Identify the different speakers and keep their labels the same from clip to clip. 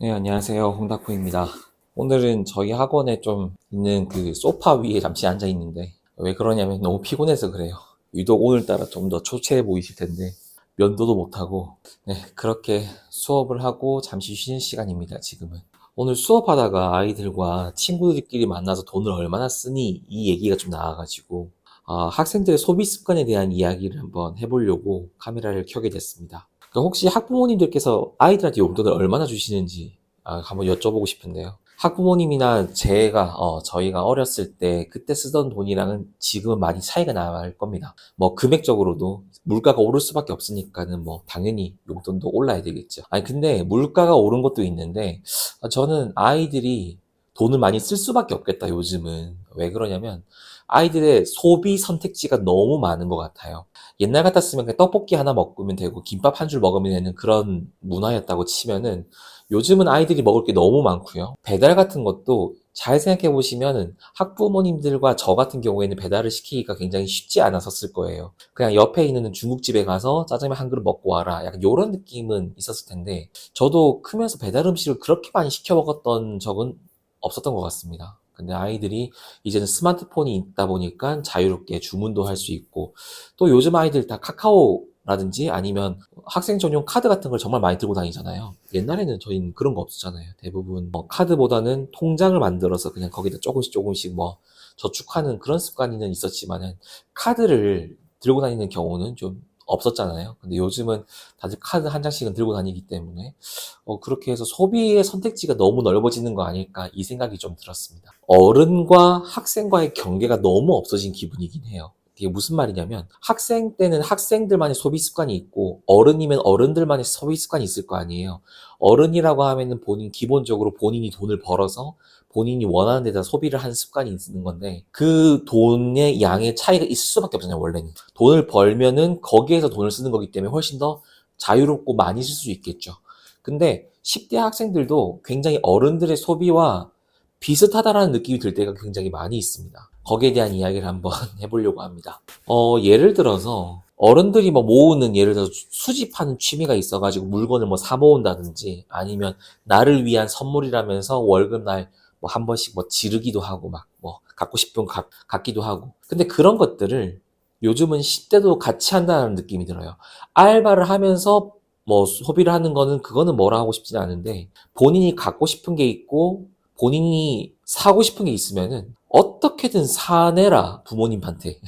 Speaker 1: 네, 안녕하세요. 홍다쿠입니다. 오늘은 저희 학원에 좀 있는 그 소파 위에 잠시 앉아 있는데, 왜 그러냐면 너무 피곤해서 그래요. 유독 오늘따라 좀 더 초췌해 보이실 텐데, 면도도 못하고, 네, 그렇게 수업을 하고 잠시 쉬는 시간입니다, 지금은. 오늘 수업하다가 아이들과 친구들끼리 만나서 돈을 얼마나 쓰니, 이 얘기가 좀 나와가지고, 학생들의 소비 습관에 대한 이야기를 한번 해보려고 카메라를 켜게 됐습니다. 그러니까 혹시 학부모님들께서 아이들한테 용돈을 얼마나 주시는지 한번 여쭤보고 싶은데요. 학부모님이나 저희가 어렸을 때 그때 쓰던 돈이랑은 지금은 많이 차이가 날 겁니다. 뭐 금액적으로도 물가가 오를 수밖에 없으니까는 뭐 당연히 용돈도 올라야 되겠죠. 아니 근데 물가가 오른 것도 있는데 저는 아이들이 돈을 많이 쓸 수밖에 없겠다 요즘은. 왜 그러냐면 아이들의 소비 선택지가 너무 많은 것 같아요. 옛날 같았으면 그냥 떡볶이 하나 먹으면 되고 김밥 한 줄 먹으면 되는 그런 문화였다고 치면은 요즘은 아이들이 먹을 게 너무 많고요. 배달 같은 것도 잘 생각해 보시면은 학부모님들과 저 같은 경우에는 배달을 시키기가 굉장히 쉽지 않았었을 거예요. 그냥 옆에 있는 중국집에 가서 짜장면 한 그릇 먹고 와라. 약간 이런 느낌은 있었을 텐데 저도 크면서 배달 음식을 그렇게 많이 시켜 먹었던 적은 없었던 것 같습니다. 근데 아이들이 이제는 스마트폰이 있다 보니까 자유롭게 주문도 할 수 있고 또 요즘 아이들 다 카카오라든지 아니면 학생 전용 카드 같은 걸 정말 많이 들고 다니잖아요. 옛날에는 저희는 그런 거 없었잖아요. 대부분 카드보다는 통장을 만들어서 그냥 거기다 조금씩 조금씩 뭐 저축하는 그런 습관이 있었지만은 카드를 들고 다니는 경우는 좀 없었잖아요. 근데 요즘은 다들 카드 한 장씩은 들고 다니기 때문에 그렇게 해서 소비의 선택지가 너무 넓어지는 거 아닐까 이 생각이 좀 들었습니다. 어른과 학생과의 경계가 너무 없어진 기분이긴 해요. 이게 무슨 말이냐면 학생 때는 학생들만의 소비 습관이 있고 어른이면 어른들만의 소비 습관이 있을 거 아니에요. 어른이라고 하면은 기본적으로 본인이 돈을 벌어서 본인이 원하는 데다 소비를 하는 습관이 있는 건데 그 돈의 양의 차이가 있을 수밖에 없잖아요, 원래는. 돈을 벌면은 거기에서 돈을 쓰는 거기 때문에 훨씬 더 자유롭고 많이 쓸 수 있겠죠. 근데 10대 학생들도 굉장히 어른들의 소비와 비슷하다라는 느낌이 들 때가 굉장히 많이 있습니다. 거기에 대한 이야기를 한번 해보려고 합니다. 예를 들어서 어른들이 뭐 모으는 예를 들어서 수집하는 취미가 있어가지고 물건을 뭐 사 모은다든지 아니면 나를 위한 선물이라면서 월급날 뭐 한 번씩 뭐 지르기도 하고 막 뭐 갖고 싶은 갖기도 하고. 근데 그런 것들을 요즘은 10대도 같이 한다는 느낌이 들어요. 알바를 하면서 뭐 소비를 하는 그거는 뭐라 하고 싶진 않은데 본인이 갖고 싶은 게 있고 본인이 사고 싶은 게 있으면은 어떻게든 사내라 부모님한테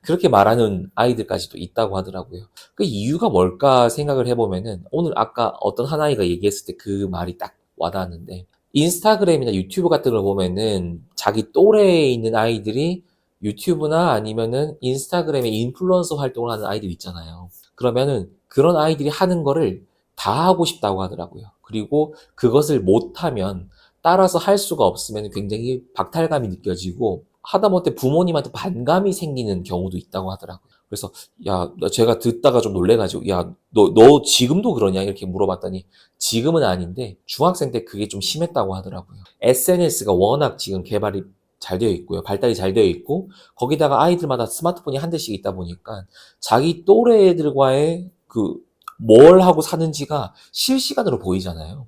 Speaker 1: 그렇게 말하는 아이들까지도 있다고 하더라고요. 그 이유가 뭘까 생각을 해보면은 오늘 아까 어떤 한 아이가 얘기했을 때 그 말이 딱 와닿았는데 인스타그램이나 유튜브 같은 걸 보면은 자기 또래에 있는 아이들이 유튜브나 아니면은 인스타그램에 인플루언서 활동을 하는 아이들 있잖아요. 그러면은 그런 아이들이 하는 거를 다 하고 싶다고 하더라고요. 그리고 그것을 못하면 따라서 할 수가 없으면 굉장히 박탈감이 느껴지고 하다못해 부모님한테 반감이 생기는 경우도 있다고 하더라고요. 그래서 제가 듣다가 좀 놀래가지고 너 지금도 그러냐 이렇게 물어봤더니 지금은 아닌데 중학생 때 그게 좀 심했다고 하더라고요. SNS가 워낙 지금 개발이 잘 되어 있고요. 발달이 잘 되어 있고 거기다가 아이들마다 스마트폰이 한 대씩 있다 보니까 자기 또래 애들과의 뭘 하고 사는지가 실시간으로 보이잖아요.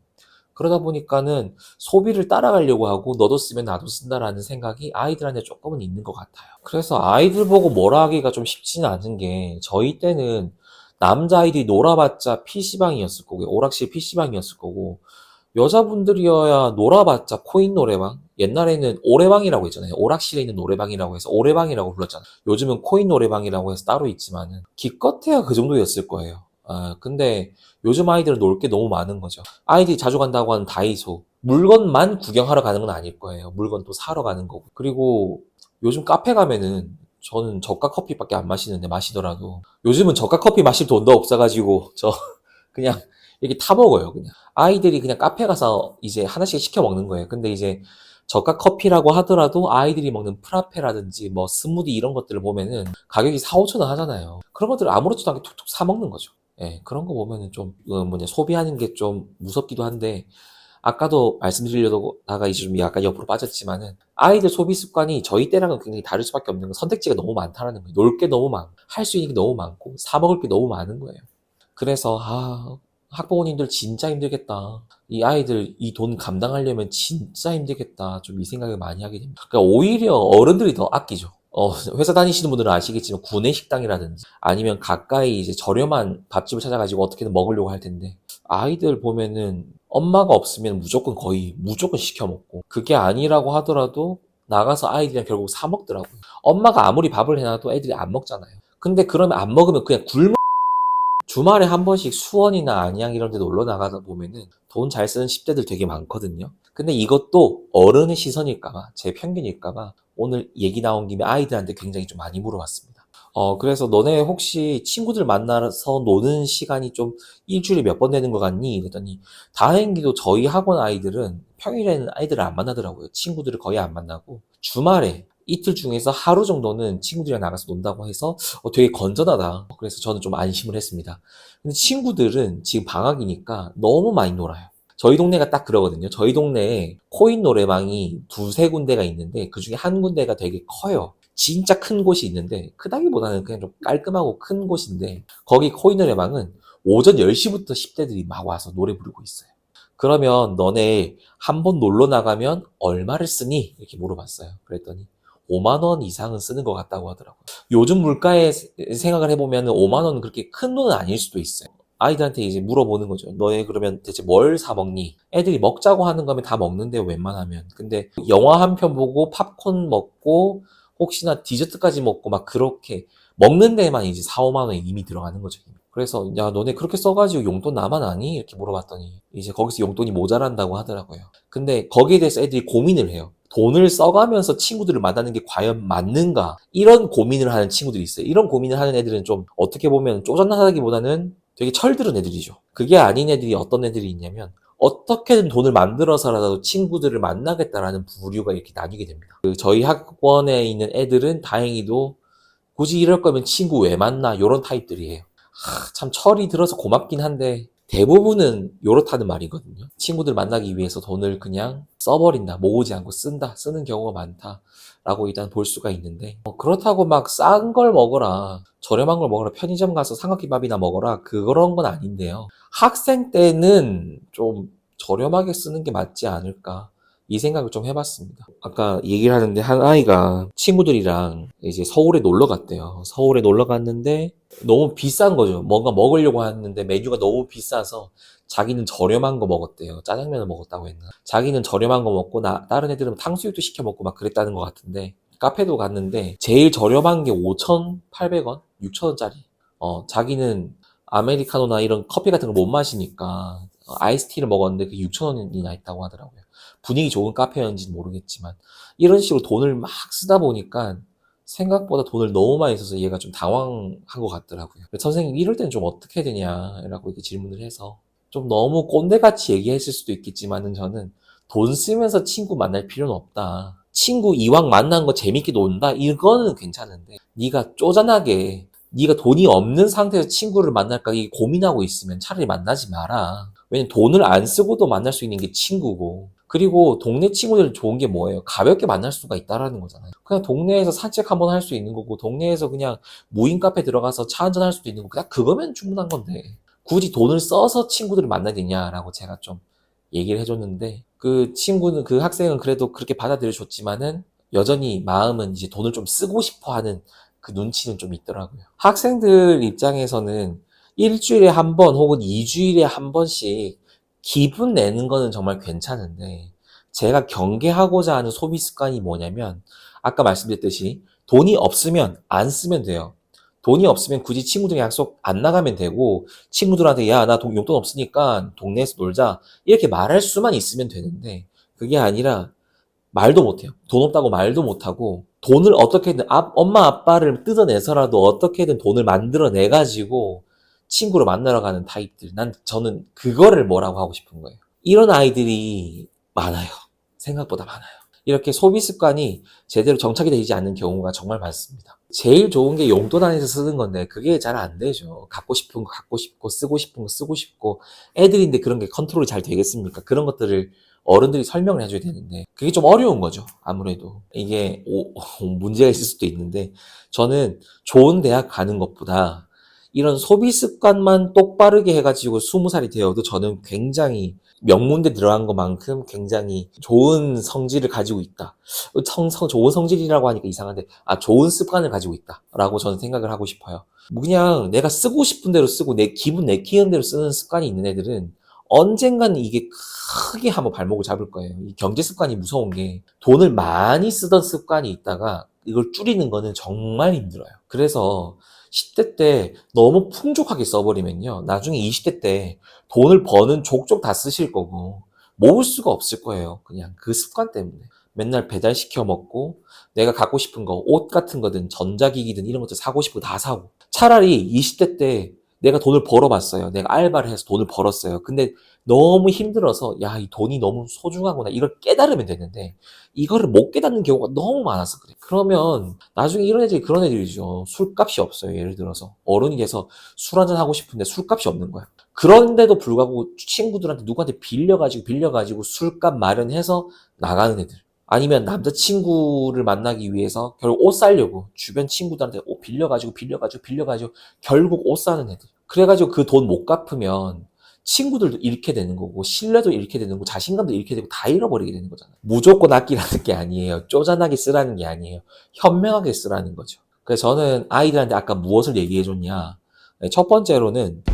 Speaker 1: 그러다 보니까는 소비를 따라가려고 하고 너도 쓰면 나도 쓴다라는 생각이 아이들한테 조금은 있는 것 같아요. 그래서 아이들 보고 뭐라 하기가 좀 쉽지는 않은 게 저희 때는 남자아이들이 놀아봤자 PC방이었을 거고 오락실 PC방이었을 거고 여자분들이어야 놀아봤자 코인 노래방? 옛날에는 오래방이라고 했잖아요. 오락실에 있는 노래방이라고 해서 오래방이라고 불렀잖아요. 요즘은 코인 노래방이라고 해서 따로 있지만은 기껏해야 그 정도였을 거예요. 근데 요즘 아이들은 놀 게 너무 많은 거죠. 아이들이 자주 간다고 하는 다이소. 물건만 구경하러 가는 건 아닐 거예요. 물건 또 사러 가는 거고. 그리고 요즘 카페 가면은 저는 저가 커피밖에 안 마시는데 마시더라도 요즘은 저가 커피 마실 돈도 없어가지고 저 그냥 이렇게 타 먹어요, 그냥. 아이들이 그냥 카페 가서 이제 하나씩 시켜 먹는 거예요. 근데 이제 저가 커피라고 하더라도 아이들이 먹는 프라페라든지 뭐 스무디 이런 것들을 보면은 가격이 4, 5천 원 하잖아요. 그런 것들을 아무렇지도 않게 툭툭 사 먹는 거죠. 예, 그런 거 보면은 좀, 소비하는 게 좀 무섭기도 한데, 아까도 말씀드리려다가 이제 좀 약간 옆으로 빠졌지만은, 아이들 소비 습관이 저희 때랑은 굉장히 다를 수밖에 없는 건 선택지가 너무 많다라는 거예요. 놀 게 너무 많고, 할 수 있는 게 너무 많고, 사 먹을 게 너무 많은 거예요. 그래서, 학부모님들 진짜 힘들겠다. 이 아이들 이 돈 감당하려면 진짜 힘들겠다. 좀 이 생각을 많이 하게 됩니다. 그러니까 오히려 어른들이 더 아끼죠. 회사 다니시는 분들은 아시겠지만 구내 식당이라든지 아니면 가까이 이제 저렴한 밥집을 찾아가지고 어떻게든 먹으려고 할 텐데 아이들 보면은 엄마가 없으면 무조건 시켜 먹고 그게 아니라고 하더라도 나가서 아이들이랑 결국 사 먹더라고요. 엄마가 아무리 밥을 해놔도 애들이 안 먹잖아요. 근데 그러면 안 먹으면 그냥 굶어. 주말에 한 번씩 수원이나 안양 이런 데 놀러 나가다 보면은 돈 잘 쓰는 10대들 되게 많거든요. 근데 이것도 어른의 시선일까봐, 제 편견일까봐 오늘 얘기 나온 김에 아이들한테 굉장히 좀 많이 물어봤습니다. 그래서 너네 혹시 친구들 만나서 노는 시간이 좀 일주일에 몇 번 되는 것 같니? 그랬더니 다행히도 저희 학원 아이들은 평일에는 아이들을 안 만나더라고요. 친구들을 거의 안 만나고 주말에 이틀 중에서 하루 정도는 친구들이랑 나가서 논다고 해서 되게 건전하다. 그래서 저는 좀 안심을 했습니다. 근데 친구들은 지금 방학이니까 너무 많이 놀아요. 저희 동네가 딱 그러거든요. 저희 동네에 코인 노래방이 두세 군데가 있는데 그 중에 한 군데가 되게 커요. 진짜 큰 곳이 있는데 크다기보다는 그냥 좀 깔끔하고 큰 곳인데 거기 코인 노래방은 오전 10시부터 10대들이 막 와서 노래 부르고 있어요. 그러면 너네 한 번 놀러 나가면 얼마를 쓰니? 이렇게 물어봤어요. 그랬더니 5만 원 이상은 쓰는 것 같다고 하더라고요. 요즘 물가에 생각을 해보면 5만 원은 그렇게 큰 돈은 아닐 수도 있어요. 아이들한테 이제 물어보는 거죠. 너네 그러면 대체 뭘 사 먹니? 애들이 먹자고 하는 거면 다 먹는데 웬만하면. 근데 영화 한 편 보고 팝콘 먹고 혹시나 디저트까지 먹고 막 그렇게 먹는 데만 이제 4, 5만 원이 이미 들어가는 거죠. 그래서 야 너네 그렇게 써가지고 용돈 나만 아니? 이렇게 물어봤더니 이제 거기서 용돈이 모자란다고 하더라고요. 근데 거기에 대해서 애들이 고민을 해요. 돈을 써가면서 친구들을 만나는 게 과연 맞는가? 이런 고민을 하는 친구들이 있어요. 이런 고민을 하는 애들은 좀 어떻게 보면 쪼잔하다기보다는 되게 철들은 애들이죠. 그게 아닌 애들이 어떤 애들이 있냐면 어떻게든 돈을 만들어서라도 친구들을 만나겠다라는 부류가 이렇게 나뉘게 됩니다. 저희 학원에 있는 애들은 다행히도 굳이 이럴 거면 친구 왜 만나? 이런 타입들이에요. 참 철이 들어서 고맙긴 한데 대부분은 요렇다는 말이거든요. 친구들 만나기 위해서 돈을 그냥 써버린다. 모으지 않고 쓰는 경우가 많다라고 일단 볼 수가 있는데 그렇다고 막 싼 걸 먹어라. 저렴한 걸 먹어라. 편의점 가서 삼각김밥이나 먹어라. 그런 건 아닌데요. 학생 때는 좀 저렴하게 쓰는 게 맞지 않을까. 이 생각을 좀 해봤습니다. 아까 얘기를 하는데 한 아이가 친구들이랑 이제 서울에 놀러 갔대요. 서울에 놀러 갔는데 너무 비싼 거죠. 뭔가 먹으려고 하는데 메뉴가 너무 비싸서 자기는 저렴한 거 먹었대요. 짜장면을 먹었다고 했나? 자기는 저렴한 거 먹고 다른 애들은 탕수육도 시켜 먹고 막 그랬다는 것 같은데 카페도 갔는데 제일 저렴한 게 5,800원? 6,000원짜리. 자기는 아메리카노나 이런 커피 같은 걸 못 마시니까 아이스티를 먹었는데 그게 6,000원이나 했다고 하더라고요. 분위기 좋은 카페였는지는 모르겠지만 이런 식으로 돈을 막 쓰다 보니까 생각보다 돈을 너무 많이 써서 얘가 좀 당황한 것 같더라고요. 선생님 이럴 때는 좀 어떻게 해야 되냐라고 이렇게 질문을 해서 좀 너무 꼰대같이 얘기했을 수도 있겠지만은 저는 돈 쓰면서 친구 만날 필요는 없다. 친구 이왕 만난 거 재밌게 논다? 이거는 괜찮은데 네가 쪼잔하게 네가 돈이 없는 상태에서 친구를 만날까 이 고민하고 있으면 차라리 만나지 마라. 왜냐면 돈을 안 쓰고도 만날 수 있는 게 친구고 그리고 동네 친구들 좋은 게 뭐예요? 가볍게 만날 수가 있다라는 거잖아요. 그냥 동네에서 산책 한번 할 수 있는 거고 동네에서 그냥 무인 카페 들어가서 차 한잔 할 수도 있는 거고 그냥 그거면 충분한 건데 굳이 돈을 써서 친구들을 만나야 되냐라고 제가 좀 얘기를 해줬는데 그 학생은 그래도 그렇게 받아들여 줬지만은 여전히 마음은 이제 돈을 좀 쓰고 싶어 하는 그 눈치는 좀 있더라고요. 학생들 입장에서는 일주일에 한 번 혹은 2주일에 한 번씩 기분 내는 거는 정말 괜찮은데 제가 경계하고자 하는 소비 습관이 뭐냐면 아까 말씀드렸듯이 돈이 없으면 안 쓰면 돼요. 돈이 없으면 굳이 친구들이랑 약속 안 나가면 되고 친구들한테 야, 나 용돈 없으니까 동네에서 놀자 이렇게 말할 수만 있으면 되는데 그게 아니라 말도 못해요. 돈 없다고 말도 못하고 돈을 어떻게든 엄마 아빠를 뜯어내서라도 어떻게든 돈을 만들어내가지고 친구를 만나러 가는 타입들. 저는 그거를 뭐라고 하고 싶은 거예요. 이런 아이들이 많아요. 생각보다 많아요. 이렇게 소비 습관이 제대로 정착이 되지 않는 경우가 정말 많습니다. 제일 좋은 게 용돈 안에서 쓰는 건데 그게 잘 안 되죠. 갖고 싶은 거 갖고 싶고 쓰고 싶은 거 쓰고 싶고 애들인데 그런 게 컨트롤이 잘 되겠습니까? 그런 것들을 어른들이 설명을 해줘야 되는데 그게 좀 어려운 거죠. 아무래도 이게 문제가 있을 수도 있는데 저는 좋은 대학 가는 것보다 이런 소비 습관만 똑바르게 해가지고 20살이 되어도 저는 굉장히 명문대 들어간 것만큼 굉장히 좋은 성질을 가지고 있다. 좋은 성질이라고 하니까 이상한데, 좋은 습관을 가지고 있다. 라고 저는 생각을 하고 싶어요. 뭐 그냥 내가 쓰고 싶은 대로 쓰고 내 기분 내키는 대로 쓰는 습관이 있는 애들은 언젠가는 이게 크게 한번 발목을 잡을 거예요. 이 경제 습관이 무서운 게 돈을 많이 쓰던 습관이 있다가 이걸 줄이는 거는 정말 힘들어요. 그래서 10대 때 너무 풍족하게 써버리면요. 나중에 20대 때 돈을 버는 족족 다 쓰실 거고 모을 수가 없을 거예요. 그냥 그 습관 때문에. 맨날 배달시켜 먹고 내가 갖고 싶은 거, 옷 같은 거든 전자기기든 이런 것들 사고 싶은 거 다 사고. 차라리 20대 때 내가 돈을 벌어봤어요. 내가 알바를 해서 돈을 벌었어요. 근데 너무 힘들어서 야, 이 돈이 너무 소중하구나 이걸 깨달으면 되는데 이거를 못 깨닫는 경우가 너무 많아서 그래. 그러면 나중에 이런 애들이 그런 애들이죠. 술값이 없어요. 예를 들어서 어른이 돼서 술 한잔 하고 싶은데 술값이 없는 거야. 그런데도 불구하고 친구들한테 누구한테 빌려가지고 술값 마련해서 나가는 애들. 아니면 남자친구를 만나기 위해서 결국 옷 사려고 주변 친구들한테 옷 빌려가지고 결국 옷 사는 애들. 그래가지고 그 돈 못 갚으면 친구들도 잃게 되는 거고 신뢰도 잃게 되는 거고 자신감도 잃게 되고 다 잃어버리게 되는 거잖아요. 무조건 아끼라는 게 아니에요. 쪼잔하게 쓰라는 게 아니에요. 현명하게 쓰라는 거죠. 그래서 저는 아이들한테 아까 무엇을 얘기해 줬냐. 첫 번째로는